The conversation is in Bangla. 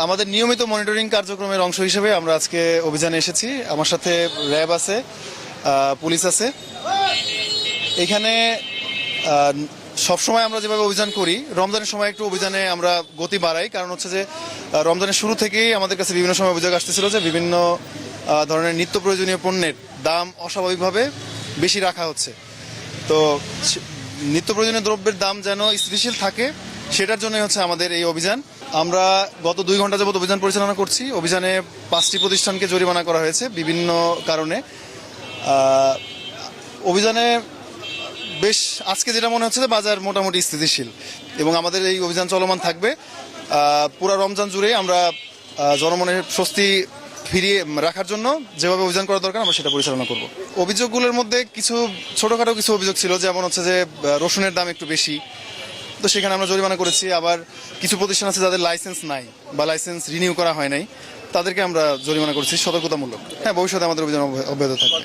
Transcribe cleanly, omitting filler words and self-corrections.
আমাদের নিয়মিত মনিটরিং কার্যক্রমের অংশ হিসেবে আমরা আজকে অভিযানে এসেছি। আমার সাথে র্যাব আছে, পুলিশ আছে। এখানে সবসময় আমরা যেভাবে অভিযান করি, রমজানের সময় একটু অভিযানে আমরা গতি বাড়াই, কারণ হচ্ছে যে রমজানের শুরু থেকেই আমাদের কাছে বিভিন্ন সময় অভিযোগ আসতেছিল যে বিভিন্ন ধরনের নিত্য প্রয়োজনীয় পণ্যের দাম অস্বাভাবিকভাবে বেশি রাখা হচ্ছে। তো নিত্য প্রয়োজনীয় দ্রব্যের দাম যেন স্থিতিশীল থাকে, সেটার জন্য হচ্ছে আমাদের এই অভিযান। আমরা গত 2 ঘন্টা যাবত অভিযান পরিচালনা করছি। অভিযানে 5টি প্রতিষ্ঠানকে জরিমানা করা হয়েছে বিভিন্ন কারণে। অভিযানে বেশ আজকে যেটা মনে হচ্ছে যে বাজার মোটামুটি স্থিতিশীল এবং আমাদের এই অভিযান চলমান থাকবে। পুরো রমজান জুড়ে আমরা জনমনের স্বস্তি ফিরিয়ে রাখার জন্য যেভাবে অভিযান করা দরকার আমরা সেটা পরিচালনা করব। অভিযোগগুলোর মধ্যে কিছু ছোটখাটো কিছু অভিযোগ ছিল, যেমন হচ্ছে যে রসুনের দাম একটু বেশি, তো সেখানে আমরা জরিমানা করেছি। আবার কিছু প্রতিষ্ঠান আছে যাদের লাইসেন্স নাই বা লাইসেন্স রিনিউ করা হয় নাই, তাদেরকে আমরা জরিমানা করেছি সতর্কতামূলক। হ্যাঁ, ভবিষ্যতে আমাদের অভিযান অব্যাহত থাকবে।